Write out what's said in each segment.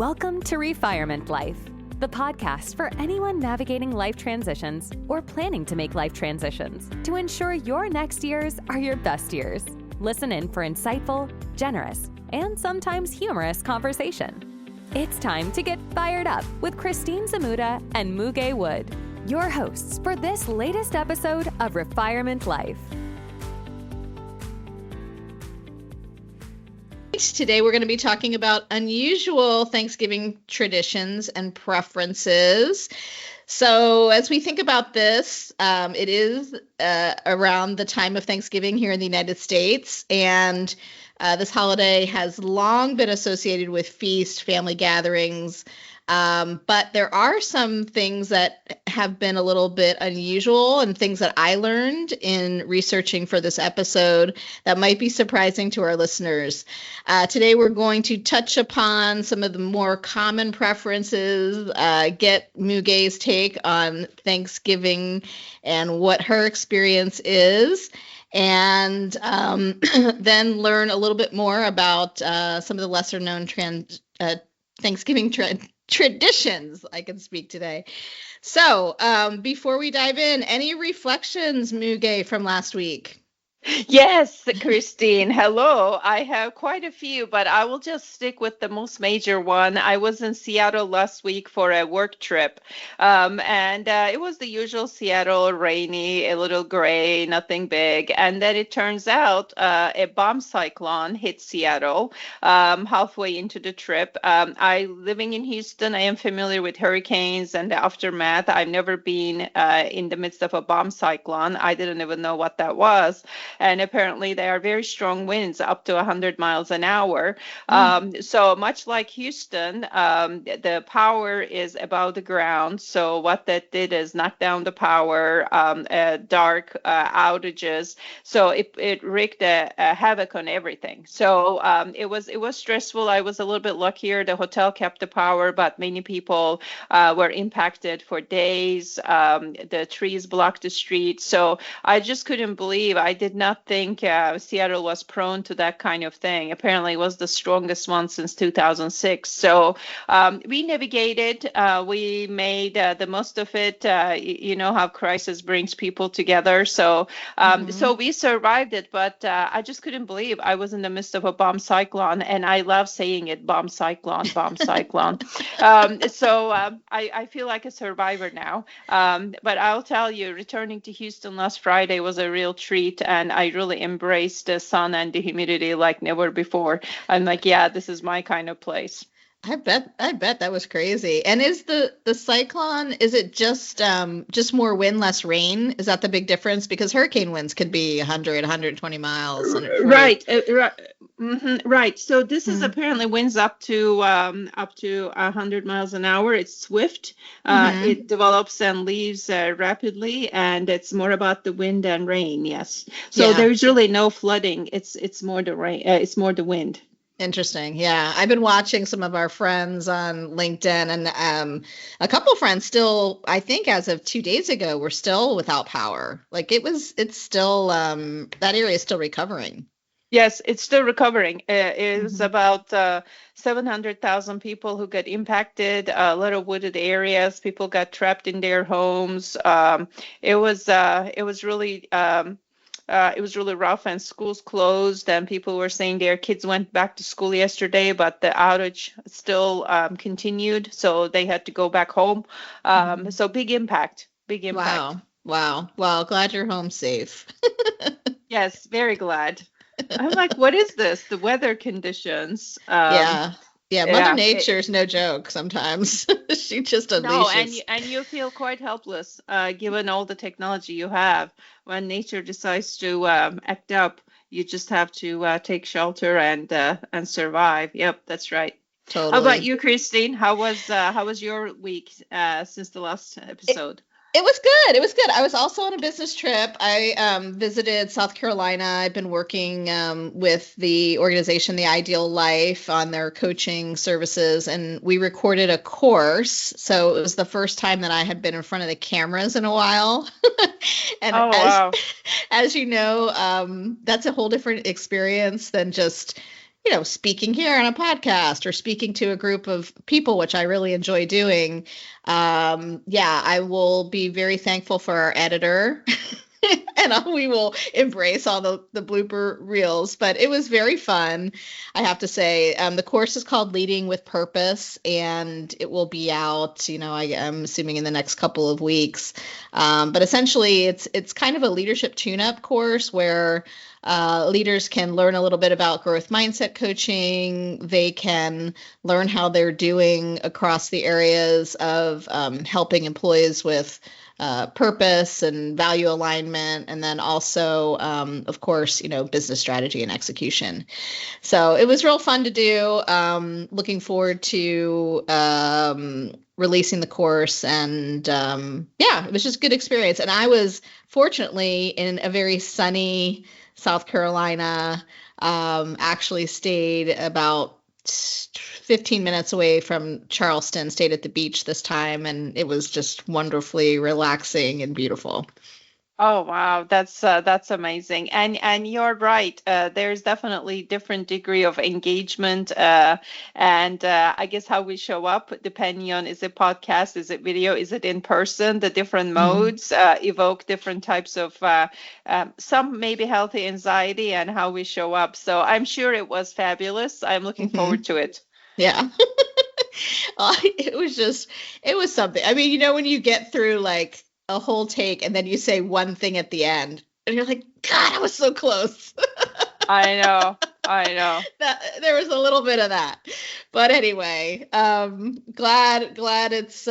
Welcome to Refirement Life, the podcast for anyone navigating life transitions or planning to make life transitions to ensure your next years are your best years. Listen in for insightful, generous, and sometimes humorous conversation. It's time to get fired up with Christine Zamuda and Muge Wood, your hosts for this latest episode of Refirement Life. Today we're going to be talking about unusual Thanksgiving traditions and preferences. So as we think about this, it is around the time of Thanksgiving here in the United States, and this holiday has long been associated with feast, family gatherings, but there are some things that have been a little bit unusual and things that I learned in researching for this episode that might be surprising to our listeners. Today, we're going to touch upon some of the more common preferences, get Muge's take on Thanksgiving and what her experience is, and then learn a little bit more about some of the lesser known Thanksgiving traditions. I can speak today. So before we dive in, any reflections, Muge, from last week? Yes, Christine. Hello. I have quite a few, but I will just stick with the most major one. I was in Seattle last week for a work trip, and it was the usual Seattle, rainy, a little gray, nothing big. And then it turns out a bomb cyclone hit Seattle halfway into the trip. Living in Houston, I am familiar with hurricanes and the aftermath. I've never been in the midst of a bomb cyclone. I didn't even know what that was. And apparently they are very strong winds, up to 100 miles an hour. So much like Houston, the power is above the ground. So what that did is knock down the power, dark outages. So it wreaked a havoc on everything. So it was stressful. I was a little bit luckier. The hotel kept the power, but many people were impacted for days. The trees blocked the street. So I just couldn't believe. I did not think Seattle was prone to that kind of thing. Apparently, it was the strongest one since 2006. So we navigated. We made the most of it. You know how crisis brings people together. So so we survived it. But I just couldn't believe I was in the midst of a bomb cyclone, and I love saying it: bomb cyclone, bomb cyclone. So I feel like a survivor now. But I'll tell you, returning to Houston last Friday was a real treat, and I really embraced the sun and the humidity like never before. I'm like, yeah, this is my kind of place. I bet that was crazy. And is the cyclone, is it just more wind, less rain? Is that the big difference? Because hurricane winds could be 100, 120 miles. Right. Right. So this is apparently winds up to 100 miles an hour. It's swift. It develops and leaves rapidly, and it's more about the wind and rain. Yes. So there's really no flooding. It's more the rain. It's more the wind. Interesting. Yeah. I've been watching some of our friends on LinkedIn, and a couple of friends still, I think as of 2 days ago, were still without power. Like it's still, that area is still recovering. Yes, it's still recovering. It is about 700,000 people who got impacted, a lot of wooded areas. People got trapped in their homes. It was really rough, and schools closed, and people were saying their kids went back to school yesterday, but the outage still continued, so they had to go back home. So big impact. Wow. Well, glad you're home safe. Yes, very glad. I'm like, what is this? The weather conditions. Yeah. Mother Nature's no joke sometimes. She just unleashes. No, and you feel quite helpless given all the technology you have. When nature decides to act up, you just have to take shelter and survive. Yep, that's right. Totally. How about you, Christine? How was your week since the last episode? It was good. It was good. I was also on a business trip. I visited South Carolina. I've been working with the organization, The Ideal Life, on their coaching services, and we recorded a course. So it was the first time that I had been in front of the cameras in a while. And as you know, that's a whole different experience than just speaking here on a podcast or speaking to a group of people, which I really enjoy doing. I will be very thankful for our editor. And we will embrace all the blooper reels. But it was very fun, I have to say. The course is called Leading with Purpose, and it will be out, I'm assuming in the next couple of weeks. But essentially, it's kind of a leadership tune-up course where leaders can learn a little bit about growth mindset coaching. They can learn how they're doing across the areas of helping employees with purpose and value alignment, and then also, of course, business strategy and execution. So it was real fun to do. Looking forward to releasing the course, and it was just a good experience. And I was fortunately in a very sunny South Carolina, actually stayed about 15 minutes away from Charleston, stayed at the beach this time, and it was just wonderfully relaxing and beautiful. Oh, wow. That's amazing. And you're right. There's definitely different degree of engagement. And I guess how we show up, depending on, is it podcast, is it video, is it in person, the different modes evoke different types of, some maybe healthy anxiety and how we show up. So I'm sure it was fabulous. I'm looking forward to it. Yeah. It was something. I mean, when you get through like a whole take and then you say one thing at the end and you're like, God, I was so close. I know. There was a little bit of that, but anyway, glad it's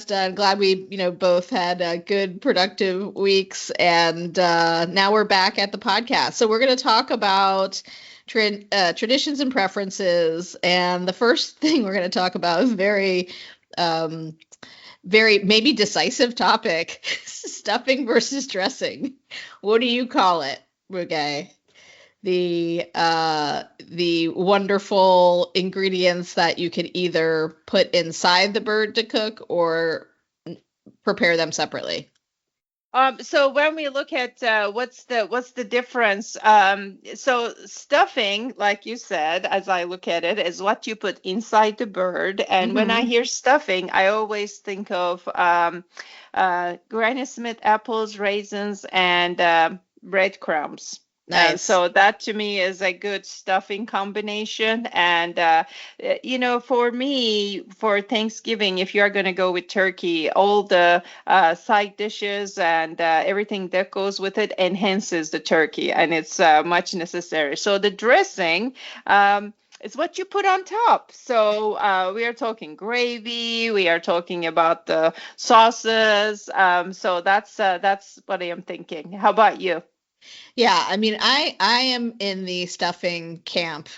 done. Glad we both had good productive weeks, and now we're back at the podcast. So we're going to talk about traditions and preferences, and the first thing we're going to talk about is very maybe decisive topic: stuffing versus dressing. What do you call it, Muge? The wonderful ingredients that you could either put inside the bird to cook or prepare them separately. So when we look at what's the difference, so stuffing, like you said, as I look at it, is what you put inside the bird. And when I hear stuffing, I always think of Granny Smith apples, raisins, and breadcrumbs. Nice. So that to me is a good stuffing combination. And, for me, for Thanksgiving, if you're going to go with turkey, all the side dishes and everything that goes with it enhances the turkey, and it's much necessary. So the dressing, it's what you put on top. So we are talking gravy. We are talking about the sauces. So that's what I am thinking. How about you? Yeah, I mean, I am in the stuffing camp,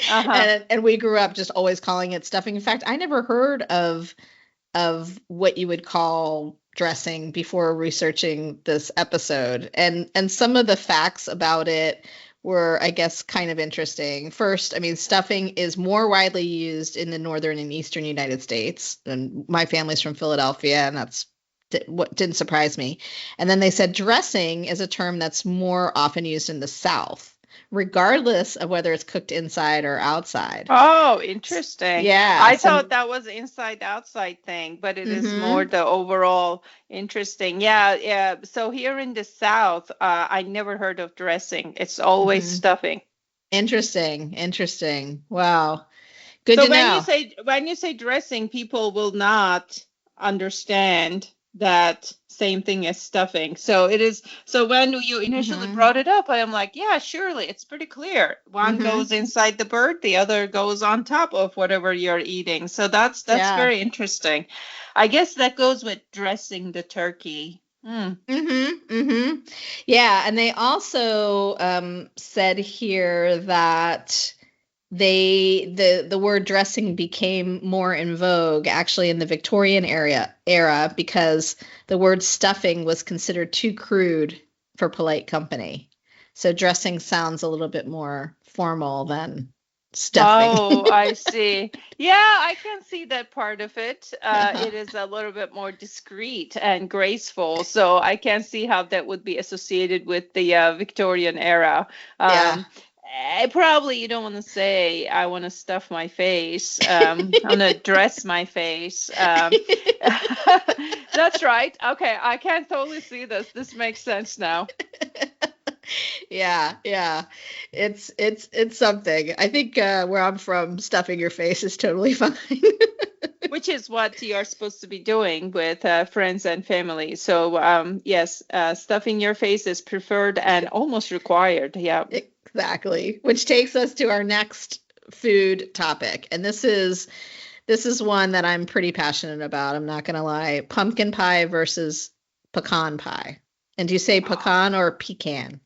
and we grew up just always calling it stuffing. In fact, I never heard of what you would call dressing before researching this episode, and some of the facts about it were, I guess, kind of interesting. First, I mean, stuffing is more widely used in the northern and eastern United States, and my family's from Philadelphia, and that's what didn't surprise me. And then they said dressing is a term that's more often used in the South, regardless of whether it's cooked inside or outside. Oh, interesting. Yeah. I thought that was an inside outside thing, but it is more the overall interesting. Yeah. So here in the South, I never heard of dressing. It's always stuffing. Interesting. Wow. Good to know. So when you say dressing, people will not understand that same thing as stuffing. So it is. So when you initially brought it up, I am like, yeah, surely it's pretty clear. One goes inside the bird, the other goes on top of whatever you're eating. So that's very interesting. I guess that goes with dressing the turkey. Yeah, and they also said here that the word dressing became more in vogue actually in the Victorian era because the word stuffing was considered too crude for polite company. So dressing sounds a little bit more formal than stuffing. Oh, I see. Yeah, I can see that part of it. It is a little bit more discreet and graceful. So I can see how that would be associated with the Victorian era. Probably you don't want to say I want to stuff my face. I want to dress my face. That's right. Okay, I can totally see this. This makes sense now. Yeah. It's something. I think where I'm from, stuffing your face is totally fine. Which is what you're supposed to be doing with friends and family. So yes, stuffing your face is preferred and almost required. Yeah. Exactly. Which takes us to our next food topic. And this is one that I'm pretty passionate about. I'm not going to lie. Pumpkin pie versus pecan pie. And do you say pecan or pecan?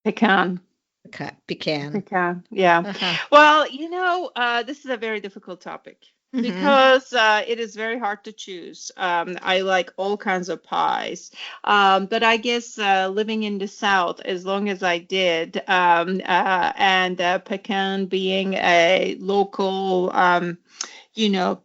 Pecan. Okay, pecan. Pecan. Yeah. Uh-huh. Well, this is a very difficult topic. Because it is very hard to choose. I like all kinds of pies. But I guess living in the South, as long as I did, and pecan being a local,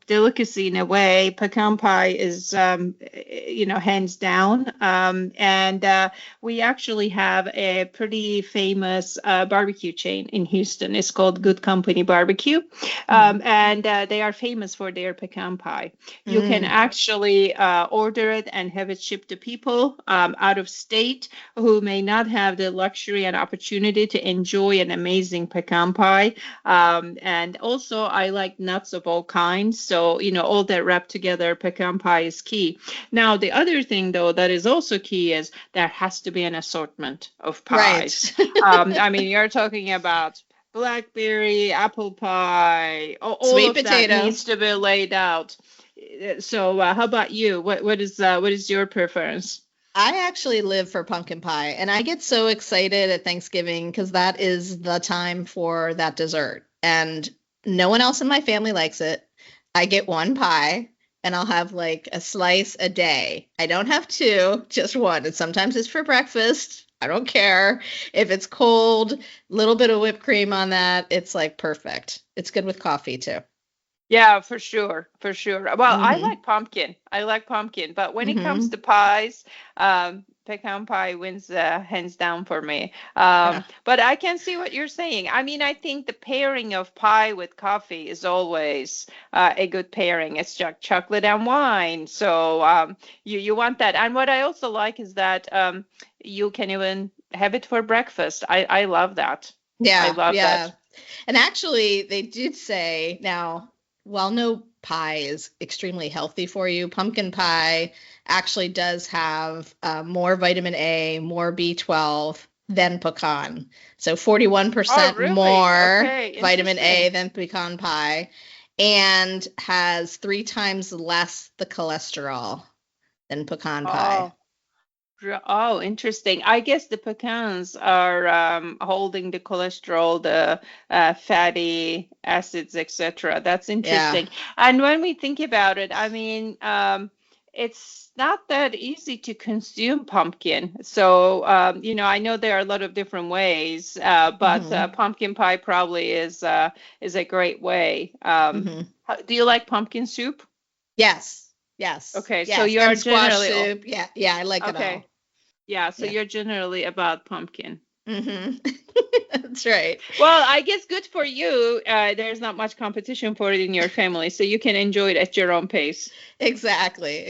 delicacy in a way, pecan pie is, hands down. And we actually have a pretty famous barbecue chain in Houston. It's called Good Company Barbecue. And they are famous for their pecan pie. You can actually order it and have it shipped to people out of state who may not have the luxury and opportunity to enjoy an amazing pecan pie. And also, I like nuts of all kinds. So, all that wrapped together, pecan pie is key. Now, the other thing, though, that is also key is there has to be an assortment of pies. Right. You're talking about blackberry, apple pie, all sweet of potato that needs to be laid out. So, how about you? What is your preference? I actually live for pumpkin pie, and I get so excited at Thanksgiving because that is the time for that dessert. And no one else in my family likes it. I get one pie, and I'll have like a slice a day. I don't have two, just one. And sometimes it's for breakfast. I don't care. If it's cold, little bit of whipped cream on that, it's like perfect. It's good with coffee too. Yeah, for sure. Well, I like pumpkin. But when it comes to pies, pecan pie wins hands down for me. But I can see what you're saying. I think the pairing of pie with coffee is always a good pairing. It's chocolate and wine. So you want that. And what I also like is that you can even have it for breakfast. I love that. Yeah, I love that. And actually, they did say now, while no pie is extremely healthy for you, pumpkin pie actually does have more vitamin A, more B12 than pecan. So 41% really? more Okay, vitamin A than pecan pie, and has 3 times less the cholesterol than pecan pie. Oh, interesting. I guess the pecans are holding the cholesterol, the fatty acids, etc. That's interesting. Yeah. And when we think about it, it's not that easy to consume pumpkin. So, I know there are a lot of different ways, but pumpkin pie probably is a great way. Do you like pumpkin soup? Yes. Okay, yes. so you're And squash generally soup. Yeah, I like it all. Yeah, so you're generally about pumpkin. That's right. Well, I guess good for you. There's not much competition for it in your family, so you can enjoy it at your own pace. Exactly.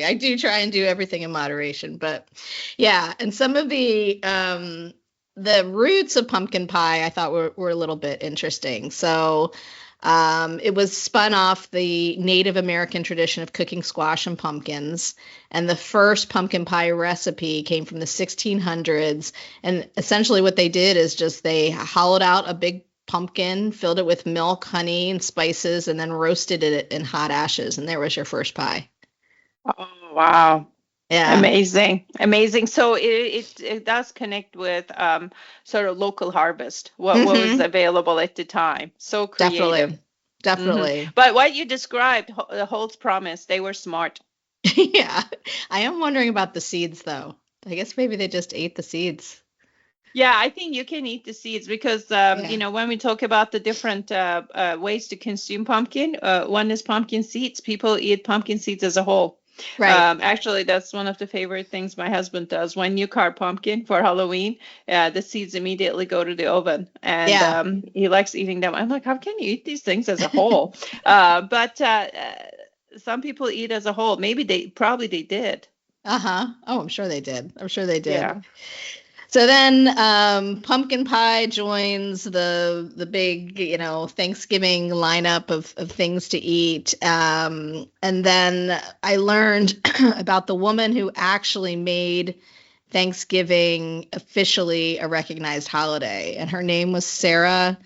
I do try and do everything in moderation, but yeah. And some of the roots of pumpkin pie I thought were a little bit interesting. So it was spun off the Native American tradition of cooking squash and pumpkins. And the first pumpkin pie recipe came from the 1600s. And essentially what they did is just they hollowed out a big pumpkin, filled it with milk, honey, and spices, and then roasted it in hot ashes. And there was your first pie. Oh, wow. Yeah. Amazing. So it does connect with sort of local harvest, what was available at the time. So creative. Definitely. But what you described holds promise. They were smart. Yeah. I am wondering about the seeds, though. I guess maybe they just ate the seeds. Yeah, I think you can eat the seeds because, when we talk about the different ways to consume pumpkin, one is pumpkin seeds. People eat pumpkin seeds as a whole. Right. Actually, that's one of the favorite things my husband does. When you carve pumpkin for Halloween, the seeds immediately go to the oven, and Yeah. he likes eating them. I'm like, how can you eat these things as a whole? But some people eat as a whole. Maybe they did. Uh-huh. Oh, I'm sure they did. I'm sure they did. Yeah. So then pumpkin pie joins the big, Thanksgiving lineup of things to eat. And then I learned about the woman who actually made Thanksgiving officially a recognized holiday, and her name was Sarah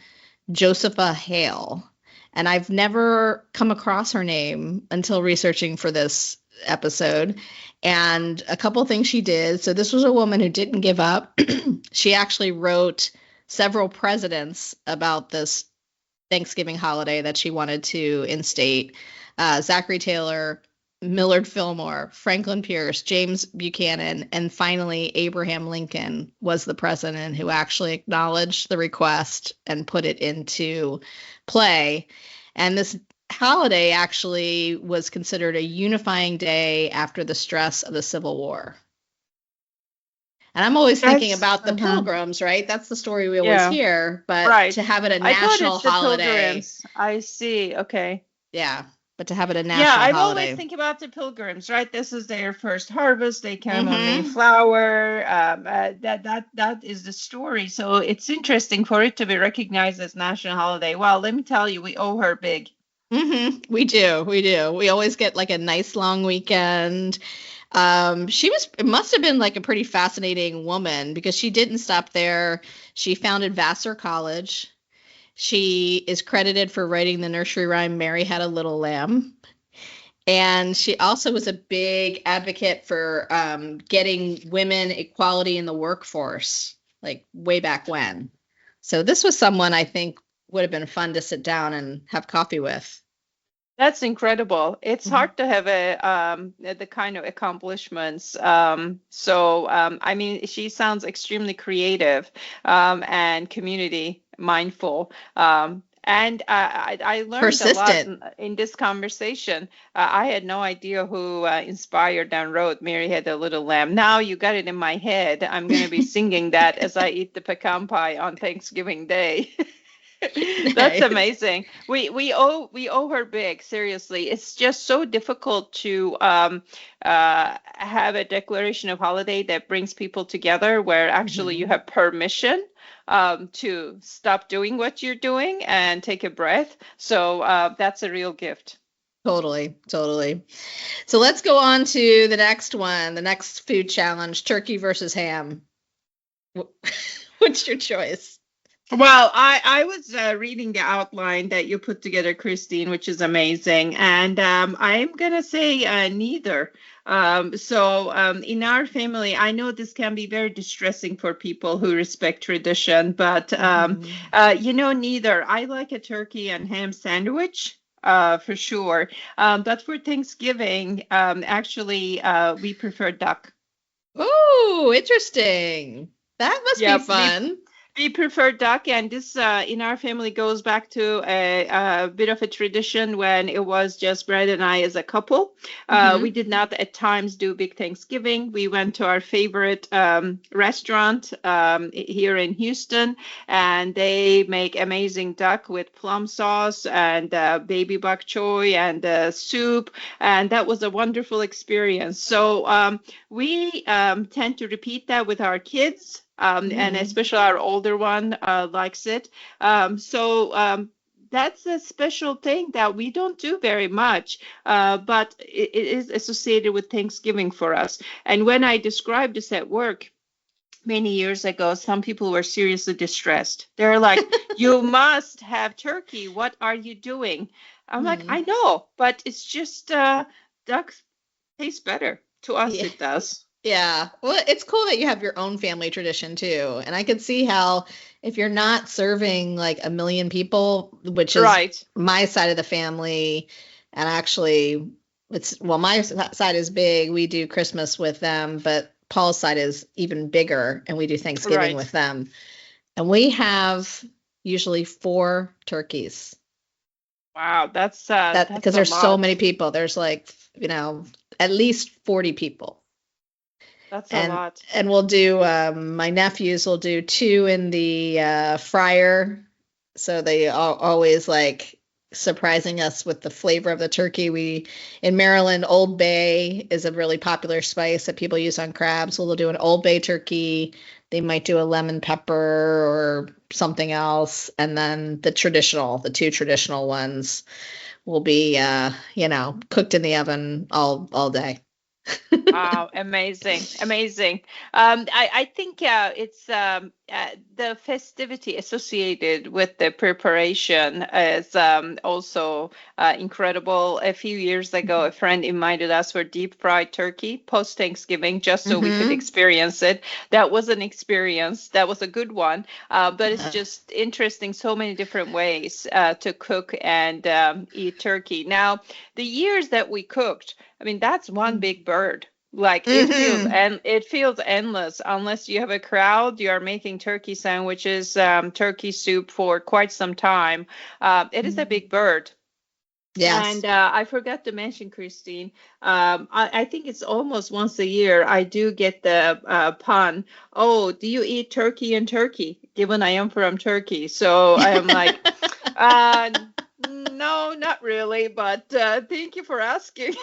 Josepha Hale. And I've never come across her name until researching for this episode. And a couple things she did. So this was a woman who didn't give up. She actually wrote several presidents about this Thanksgiving holiday that she wanted to instate. Zachary Taylor, Millard Fillmore, Franklin Pierce, James Buchanan, and finally Abraham Lincoln was the president who actually acknowledged the request and put it into play. And this holiday actually was considered a unifying day after the stress of the Civil War. And I'm always thinking about the Pilgrims, right? That's the story we always hear, but to have it a national holiday. Pilgrims. I see. Okay. Yeah. But to have it a national holiday. Yeah, I've always think about the Pilgrims, right? This is their first harvest. They came on Mayflower. That is the story. So it's interesting for it to be recognized as national holiday. Well, let me tell you, we owe her big. We do. We always get like a nice long weekend. It must have been like a pretty fascinating woman because she didn't stop there. She founded Vassar College. She is credited for writing the nursery rhyme, Mary Had a Little Lamb. And she also was a big advocate for getting women equality in the workforce, like way back when. So this was someone I think would have been fun to sit down and have coffee with. That's incredible. It's hard to have the kind of accomplishments. I mean, she sounds extremely creative and community mindful. And I learned persistent. A lot in this conversation. I had no idea who inspired down road Mary Had a Little Lamb. Now you got it in my head. I'm going to be singing that as I eat the pecan pie on Thanksgiving Day. That's amazing. We owe her big. Seriously, it's just so difficult to have a declaration of holiday that brings people together, where actually you have permission to stop doing what you're doing and take a breath. So that's a real gift. Totally. So let's go on to the next one, the next food challenge: turkey versus ham. What's your choice? Well, I was reading the outline that you put together, Christine, which is amazing. And I'm going to say neither. In our family, I know this can be very distressing for people who respect tradition, but, neither. I like a turkey and ham sandwich. For sure. But for Thanksgiving, actually, we prefer duck. Oh, interesting. That must be fun. We prefer duck, and this in our family goes back to a bit of a tradition when it was just Brad and I as a couple. We did not at times do big Thanksgiving. We went to our favorite restaurant here in Houston, and they make amazing duck with plum sauce and baby bok choy and soup, and that was a wonderful experience. So we tend to repeat that with our kids. And especially our older one likes it. That's a special thing that we don't do very much, but it is associated with Thanksgiving for us. And when I described this at work many years ago, some people were seriously distressed. They're like, you must have turkey. What are you doing? I'm like, I know, but it's just duck tastes better. To us, it does. Yeah. Well, it's cool that you have your own family tradition too. And I could see how if you're not serving like a million people, which is my side of the family, and actually my side is big. We do Christmas with them, but Paul's side is even bigger, and we do Thanksgiving with them. And we have usually 4 turkeys. Wow, that's because there's so many people. There's like, at least 40 people. That's a lot. And we'll do, my nephews will do 2 in the fryer. So they are always like surprising us with the flavor of the turkey. In Maryland, Old Bay is a really popular spice that people use on crabs. So they'll do an Old Bay turkey. They might do a lemon pepper or something else. And then the 2 traditional ones will be, cooked in the oven all day. Wow, amazing, amazing. I think it's the festivity associated with the preparation is also incredible. A few years ago, a friend invited us for deep fried turkey post Thanksgiving just so we could experience it. That was an experience. That was a good one. But it's just interesting, so many different ways to cook and eat turkey. Now, the years that we cooked, I mean, that's one big bird. Like it feels endless unless you have a crowd. You are making turkey sandwiches, turkey soup for quite some time. It is a big bird. Yes. And I forgot to mention, Christine, I think it's almost once a year I do get the pun, oh, do you eat turkey in Turkey? Given I am from Turkey. So I am like, no, not really, but thank you for asking.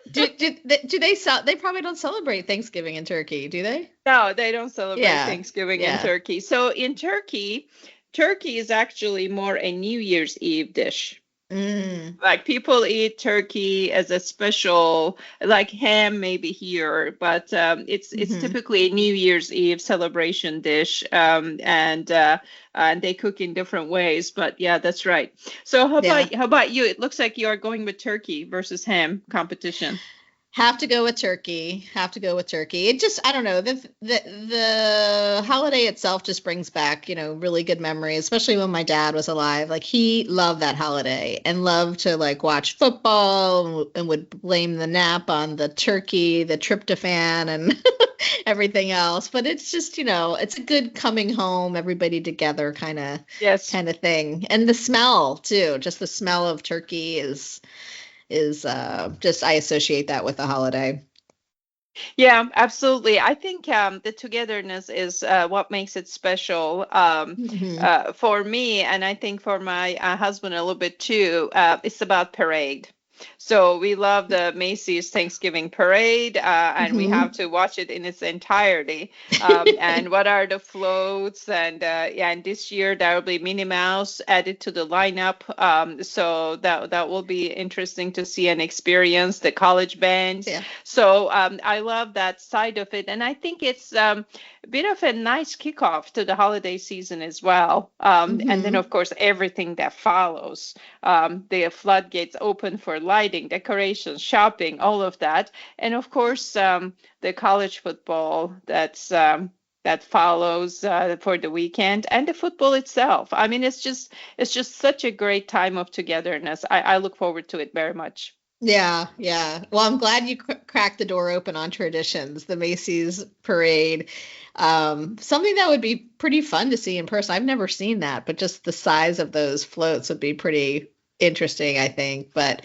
Do they probably don't celebrate Thanksgiving in Turkey, do they? No, they don't celebrate Thanksgiving in Turkey. So in Turkey, turkey is actually more a New Year's Eve dish. Like people eat turkey as a special, like ham maybe here, but it's typically a New Year's Eve celebration dish, and they cook in different ways. But yeah, that's right. So how about you? It looks like you are going with turkey versus ham competition. Have to go with turkey. It just, I don't know, the holiday itself just brings back, really good memories, especially when my dad was alive. Like he loved that holiday and loved to like watch football and would blame the nap on the turkey, the tryptophan and everything else. But it's just, it's a good coming home, everybody together kind of thing. And the smell too, just the smell of turkey is just, I associate that with the holiday. Yeah, absolutely. I think the togetherness is what makes it special for me, and I think for my husband a little bit too. It's about parade. So we love the Macy's Thanksgiving Parade, and we have to watch it in its entirety. And what are the floats? And and this year there will be Minnie Mouse added to the lineup. So that will be interesting to see and experience the college bands. Yeah. So I love that side of it, and I think it's a bit of a nice kickoff to the holiday season as well. And then of course everything that follows. The floodgates open for lighting, decorations, shopping, all of that, and of course the college football that follows for the weekend, and the football itself. I mean, it's just such a great time of togetherness. I look forward to it very much. Yeah. Well, I'm glad you cracked the door open on traditions, the Macy's parade. Something that would be pretty fun to see in person. I've never seen that, but just the size of those floats would be pretty interesting, I think. But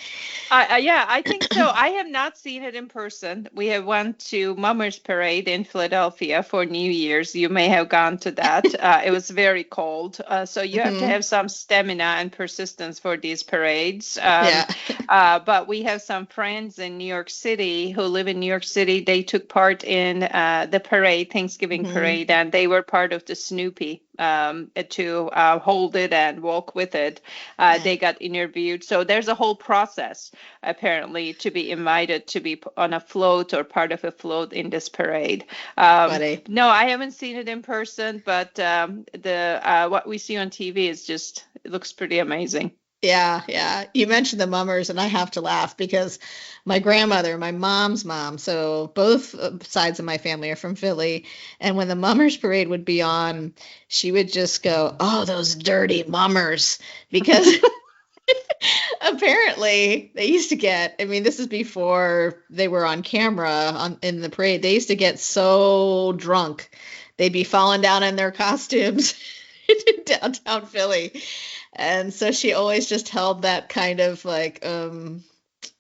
yeah, I think so. I have not seen it in person. We have went to Mummers Parade in Philadelphia for New Year's. You may have gone to that. It was very cold, so you have to have some stamina and persistence for these parades. But we have some friends in New York City who live in New York City. They took part in the parade, Thanksgiving parade, and they were part of the Snoopy to hold it and walk with it. They got interviewed. So there's a whole process apparently to be invited to be on a float or part of a float in this parade. No, I haven't seen it in person, but what we see on TV is just, it looks pretty amazing. Yeah. You mentioned the mummers, and I have to laugh because my grandmother, my mom's mom, so both sides of my family are from Philly, and when the mummers parade would be on, she would just go, "Oh, those dirty mummers," because apparently they used to get, I mean, this is before they were on camera in the parade, they used to get so drunk, they'd be falling down in their costumes in downtown Philly. And so she always just held that kind of like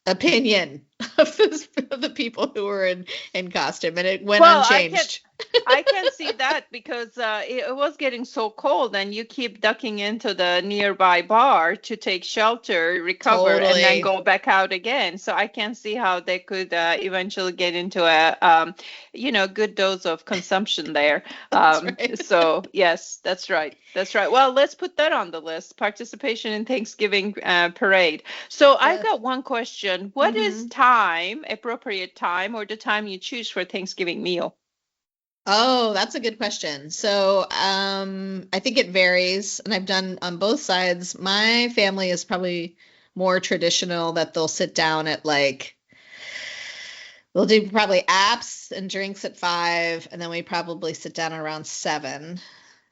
opinion of the people who were in costume, and it went Well, unchanged. I can see that because it was getting so cold, and you keep ducking into the nearby bar to take shelter, recover, and then Totally. go back out again. So I can see how they could eventually get into a good dose of consumption there. That's right. So yes, that's right. That's right. Well, let's put that on the list. Participation in Thanksgiving parade. So I've Yes. got one question. What is appropriate time, or the time you choose for Thanksgiving meal? Oh, that's a good question. So, I think it varies, and I've done on both sides. My family is probably more traditional that they'll sit down at like we'll do probably apps and drinks at 5, and then we probably sit down around 7.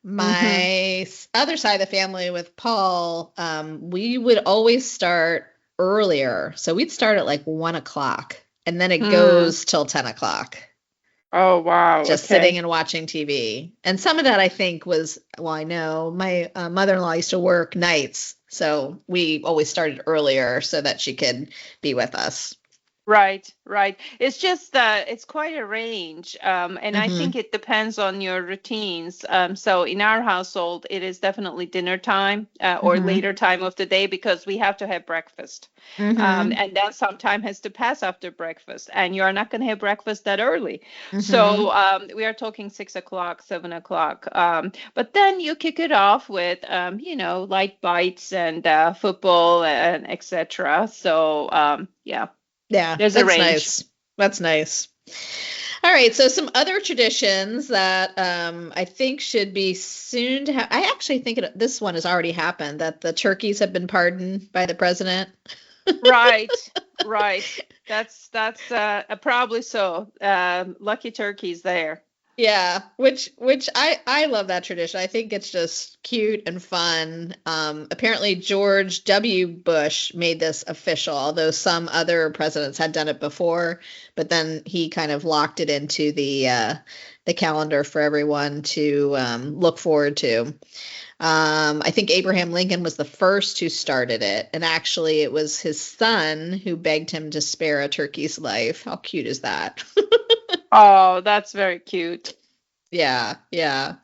Mm-hmm. My other side of the family with Paul, we would always start earlier. So we'd start at like 1 o'clock, and then it Mm. goes till 10 o'clock, Oh, wow. just sitting Okay. and watching TV. And some of that I think was, well, I know my mother-in-law used to work nights, so we always started earlier so that she could be with us. Right, right. It's just that it's quite a range, and I Hmm. think it depends on your routines. So in our household, it is definitely dinner time or Hmm. later time of the day because we have to have breakfast, Hmm. and then some time has to pass after breakfast, and you are not going to have breakfast that early. Hmm. So we are talking 6 o'clock, 7 o'clock. But then you kick it off with, light bites and football and etc. So yeah. Yeah, There's a that's range. nice. That's nice. All right, so some other traditions that I think should be soon to have. I actually think this one has already happened, that the turkeys have been pardoned by the president. Right, right. That's probably so. Lucky turkeys there. Yeah, which I love that tradition. I think it's just cute and fun. Apparently George W. Bush made this official, although some other presidents had done it before, but then he kind of locked it into the calendar for everyone to look forward to. I think Abraham Lincoln was the first who started it, and actually it was his son who begged him to spare a turkey's life. How cute is that? Oh, that's very cute. Yeah, yeah.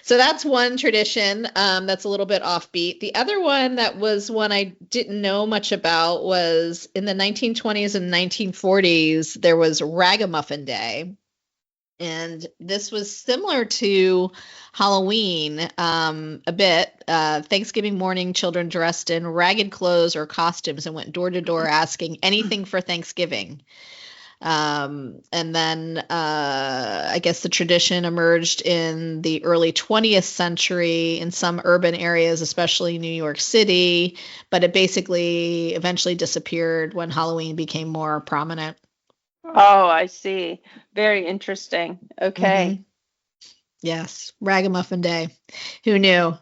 So that's one tradition that's a little bit offbeat. The other one that was one I didn't know much about was in the 1920s and 1940s, there was Ragamuffin Day. And this was similar to Halloween a bit. Thanksgiving morning, children dressed in ragged clothes or costumes and went door to door asking anything for Thanksgiving. And then I guess the tradition emerged in the early 20th century in some urban areas, especially New York City, but it basically eventually disappeared when Halloween became more prominent. Oh, I see. Very interesting. Hmm. Okay. Yes, Ragamuffin Day. Who knew?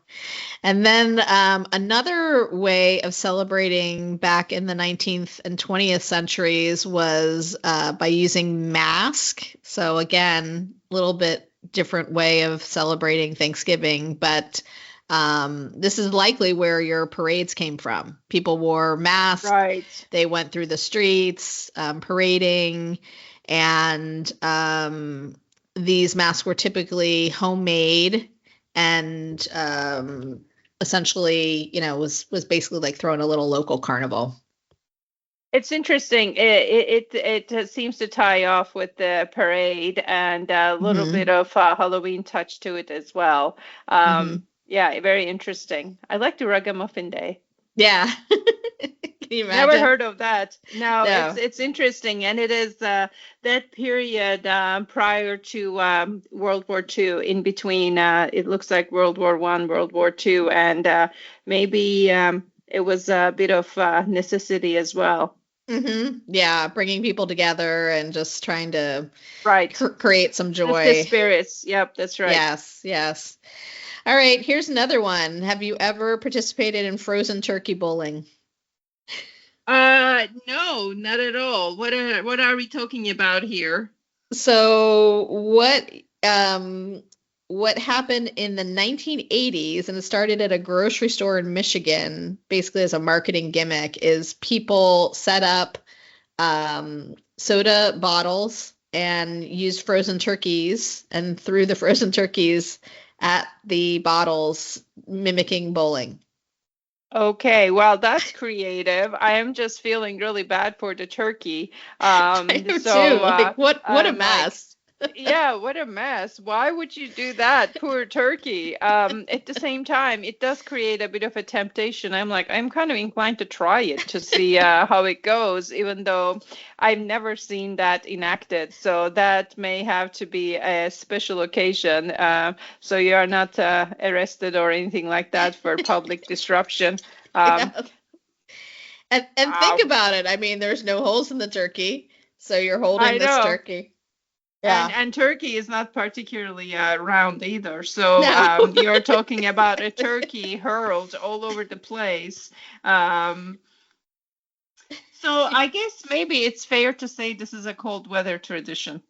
And then another way of celebrating back in the 19th and 20th centuries was by using mask. So again, a little bit different way of celebrating Thanksgiving, but this is likely where your parades came from. People wore masks, Right. they went through the streets parading, and these masks were typically homemade and essentially, was basically like throwing a little local carnival. It's interesting. It seems to tie off with the parade and a little bit Hmm. of Halloween touch to it as well. Hmm. Yeah, very interesting. I like the Ragamuffin Day. Yeah. Can you Never imagine? heard of that. No, it's No. it's interesting, and it is that period prior to World War II, in between. It looks like World War One, World War II, and maybe it was a bit of necessity as well. Yeah, bringing people together and just trying to Right. create some Lift the joy. spirits. Yep, that's right. Yes, yes. All right, here's another one. Have you ever participated in frozen turkey bowling? No, not at all. What are we talking about here? So what happened in the 1980s, and it started at a grocery store in Michigan, basically as a marketing gimmick, is people set up soda bottles and used frozen turkeys and threw the frozen turkeys at the bottles, mimicking bowling. Okay, well, that's creative. I am just feeling really bad for the turkey. I am too. Like, what a I'm like, mess. yeah, what a mess. Why would you do that? Poor turkey. At the same time, it does create a bit of a temptation. I'm like, I'm kind of inclined to try it to see how it goes, even though I've never seen that enacted. So that may have to be a special occasion. So you are not arrested or anything like that for public disruption. Um, Yeah. And think wow. about it. I mean, there's no holes in the turkey, so you're holding I this know. turkey. And Yeah. turkey is not particularly round either. So No. you're talking about a turkey hurled all over the place. Um, so I guess maybe it's fair to say this is a cold weather tradition.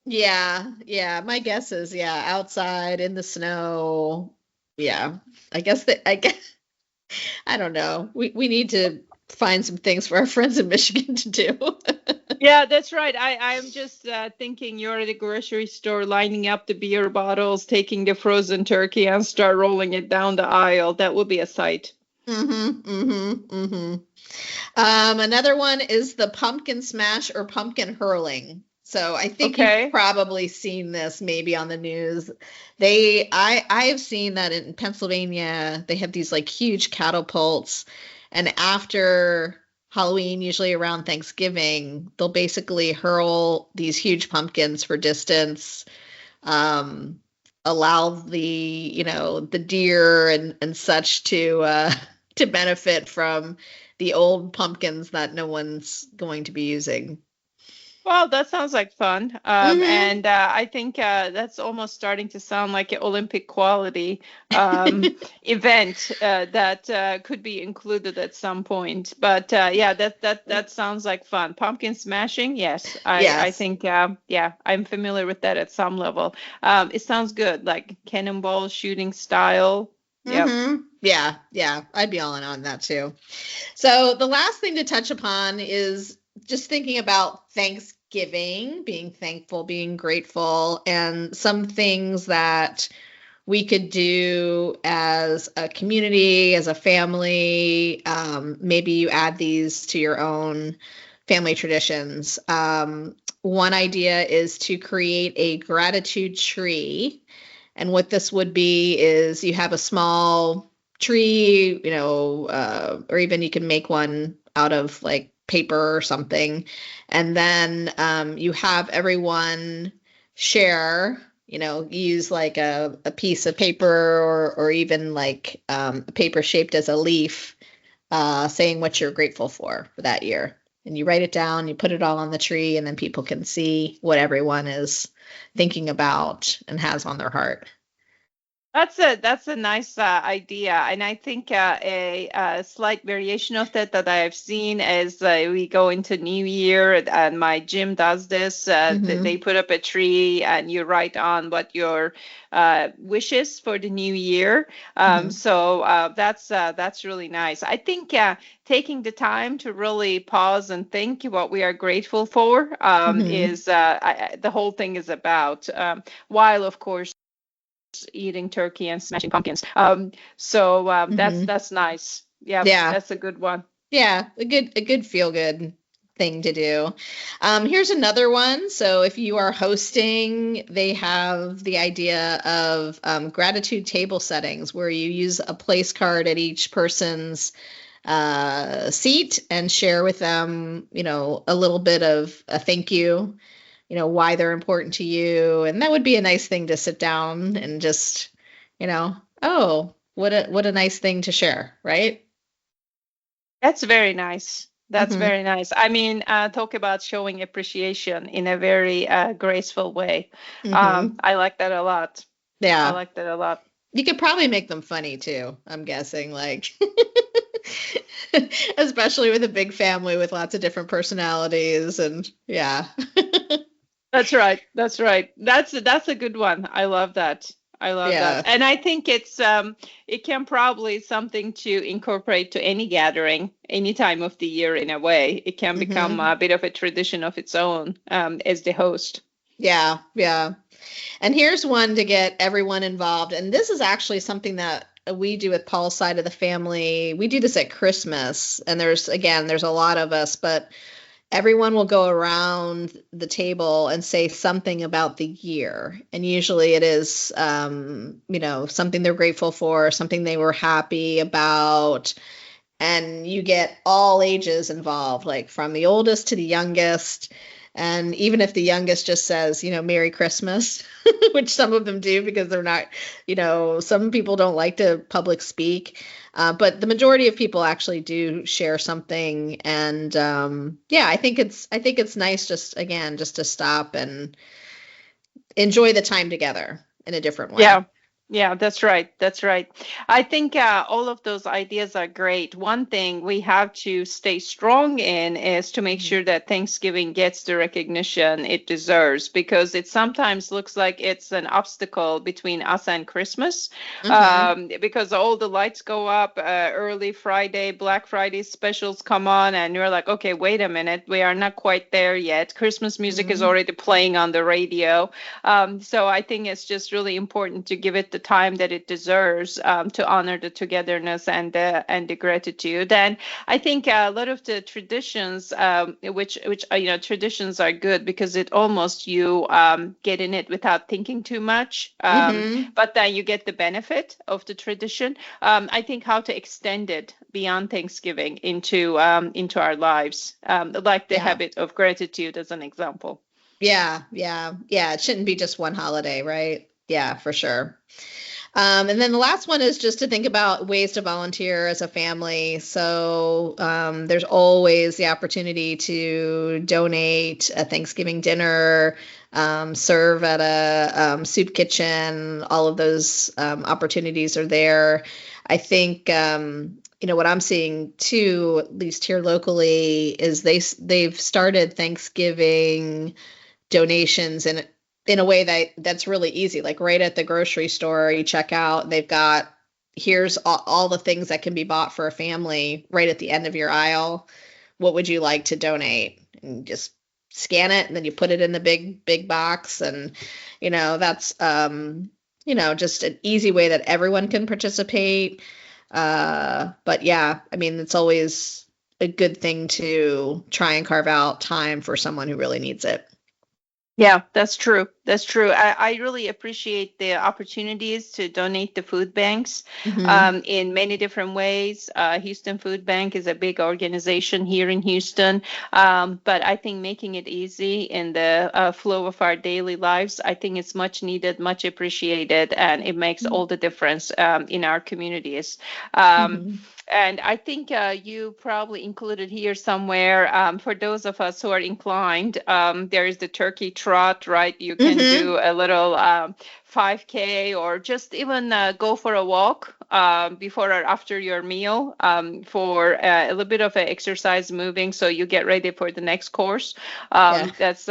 Yeah, yeah. My guess is, yeah, outside in the snow. Yeah. I guess I don't know. We need to find some things for our friends in Michigan to do. Yeah, that's right. I'm just thinking you're at the grocery store lining up the beer bottles, taking the frozen turkey and start rolling it down the aisle. That would be a sight. Mm-hmm, mm-hmm, mm-hmm. Another one is the pumpkin smash or pumpkin hurling. So I think you've Okay. probably seen this maybe on the news. I have seen that in Pennsylvania, they have these like huge catapults, and after Halloween, usually around Thanksgiving, they'll basically hurl these huge pumpkins for distance, um, allow the deer and such to benefit from the old pumpkins that no one's going to be using. Well, that sounds like fun. Hmm. And I think that's almost starting to sound like an Olympic quality event that could be included at some point. But yeah, that sounds like fun. Pumpkin smashing, yes. I Yes. think yeah, I'm familiar with that at some level. It sounds good, like cannonball shooting style. Yep. Yeah, yeah, I'd be all in on that too. So the last thing to touch upon is just thinking about Thanksgiving, being thankful, being grateful, and some things that we could do as a community, as a family. Maybe you add these to your own family traditions. One idea is to create a gratitude tree. And what this would be is you have a small tree, or even you can make one out of like paper or something. And then you have everyone share, use like a piece of paper or even like a paper shaped as a leaf, saying what you're grateful for that year. And you write it down, you put it all on the tree, and then people can see what everyone is thinking about and has on their heart. That's a nice idea, and I think a slight variation of that I have seen as we go into New Year, and my gym does this. They Hmm. put up a tree, and you write on what your wishes for the new year. Hmm. So that's really nice. I think taking the time to really pause and think what we are grateful for Hmm. is the whole thing is about. While of course eating turkey and smashing pumpkins. So Hmm. that's nice. Yeah, Yeah. that's a good one. Yeah. A good feel good thing to do. Here's another one. So if you are hosting, they have the idea of gratitude table settings where you use a place card at each person's seat and share with them, a little bit of a thank you, why they're important to you. And that would be a nice thing to sit down and just, oh, what a nice thing to share, right? That's very nice. That's Hmm. very nice. I mean, talk about showing appreciation in a very graceful way. Hmm. I like that a lot. I Yeah. like that a lot. You could probably make them funny too, I'm guessing, like especially with a big family with lots of different personalities and yeah. That's right. That's right. That's a good one. I love that. I love Yeah. that. And I think it can probably something to incorporate to any gathering, any time of the year in a way. It can become Hmm. a bit of a tradition of its own, as the host. Yeah, yeah. And here's one to get everyone involved. And this is actually something that we do with Paul's side of the family. We do this at Christmas. And there's a lot of us, but everyone will go around the table and say something about the year. And usually it is, something they're grateful for, something they were happy about. And you get all ages involved, like from the oldest to the youngest. And even if the youngest just says, Merry Christmas, which some of them do because they're not, some people don't like to public speak. But the majority of people actually do share something. And yeah, I think it's nice just to stop and enjoy the time together in a different way. Yeah. Yeah, that's right. That's right. I think all of those ideas are great. One thing we have to stay strong in is to make Mhm. sure that Thanksgiving gets the recognition it deserves, because it sometimes looks like it's an obstacle between us and Christmas, Mhm. because all the lights go up early Friday, Black Friday specials come on, and you're like, okay, wait a minute, we are not quite there yet. Christmas music is Mhm. already playing on the radio. So I think it's just really important to give it the time that it deserves, to honor the togetherness and the gratitude. And I think a lot of the traditions, which traditions are good because it almost you get in it without thinking too much, Mhm. but then you get the benefit of the tradition. I think how to extend it beyond Thanksgiving into our lives, like the Yeah. habit of gratitude as an example. Yeah, yeah, yeah. It shouldn't be just one holiday, right? Yeah, for sure. And then the last one is just to think about ways to volunteer as a family. So there's always the opportunity to donate a Thanksgiving dinner, serve at a soup kitchen. All of those opportunities are there. I think what I'm seeing too, at least here locally, is they've started Thanksgiving donations in a way that's really easy. Like right at the grocery store, you check out, they've got here's all the things that can be bought for a family right at the end of your aisle. What would you like to donate? And just scan it, and then you put it in the big box. And that's just an easy way that everyone can participate. But yeah, I mean, it's always a good thing to try and carve out time for someone who really needs it. Yeah, that's true. That's true. I really appreciate the opportunities to donate to food banks Hmm. in many different ways. Houston Food Bank is a big organization here in Houston, but I think making it easy in the flow of our daily lives, I think it's much needed, much appreciated, and it makes all the difference in our communities. Um, Hmm. and I think you probably included here somewhere, for those of us who are inclined, there is the turkey trot, right? You can Hmm. do a little 5K, or just even go for a walk before or after your meal, for a little bit of an exercise moving so you get ready for the next course. Yeah. That's,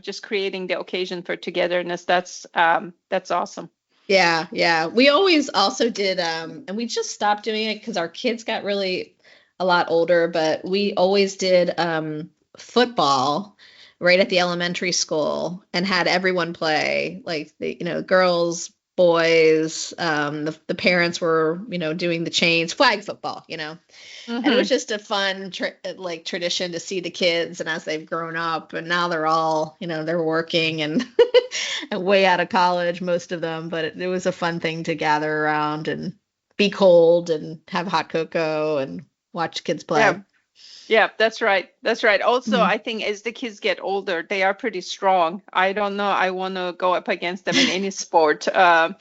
just creating the occasion for togetherness. That's awesome. Yeah. Yeah. We always also did, and we just stopped doing it because our kids got really a lot older, but we always did football right at the elementary school and had everyone play, like girls, boys, the parents were, doing the chains, flag football, and it was Hmm. just a fun like tradition to see the kids, and as they've grown up and now they're all they're working and, and way out of college, most of them, but it was a fun thing to gather around and be cold and have hot cocoa and watch kids Yeah. play. Yeah, that's right. That's right. Also, Mhm. I think as the kids get older, they are pretty strong. I don't know. I want to go up against them in any sport. But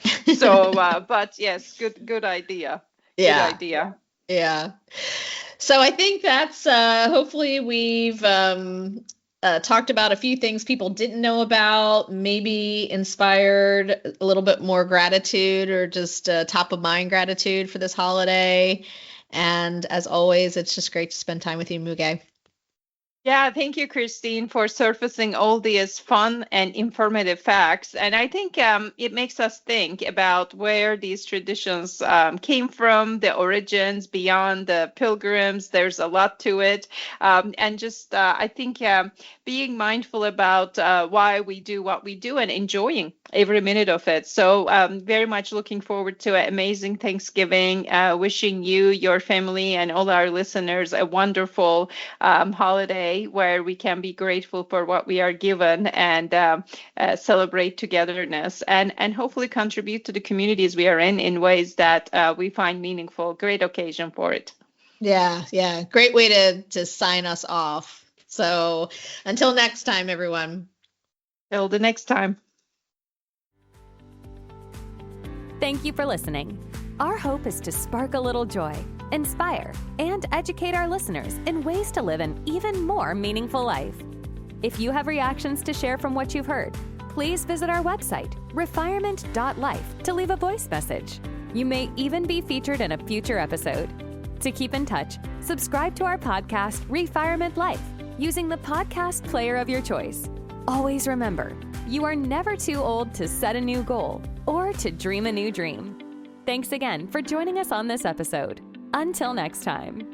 yes, good idea. Good Yeah, idea. yeah. So I think that's hopefully we've talked about a few things people didn't know about, maybe inspired a little bit more gratitude or just top of mind gratitude for this holiday. And as always, it's just great to spend time with you, Muge. Yeah, thank you, Christine, for surfacing all these fun and informative facts. And I think it makes us think about where these traditions came from, the origins beyond the pilgrims. There's a lot to it. And just, I think, being mindful about why we do what we do and enjoying every minute of it. So, very much looking forward to an amazing Thanksgiving. Wishing you, your family, and all our listeners a wonderful holiday where we can be grateful for what we are given and celebrate togetherness and hopefully contribute to the communities we are in ways that we find meaningful. Great occasion for it. Yeah. Great way to sign us off. So until next time, everyone. Till the next time. Thank you for listening. Our hope is to spark a little joy, inspire, and educate our listeners in ways to live an even more meaningful life. If you have reactions to share from what you've heard, please visit our website, refirement.life, to leave a voice message. You may even be featured in a future episode. To keep in touch, subscribe to our podcast, Refirement Life, using the podcast player of your choice. Always remember, you are never too old to set a new goal or to dream a new dream. Thanks again for joining us on this episode. Until next time.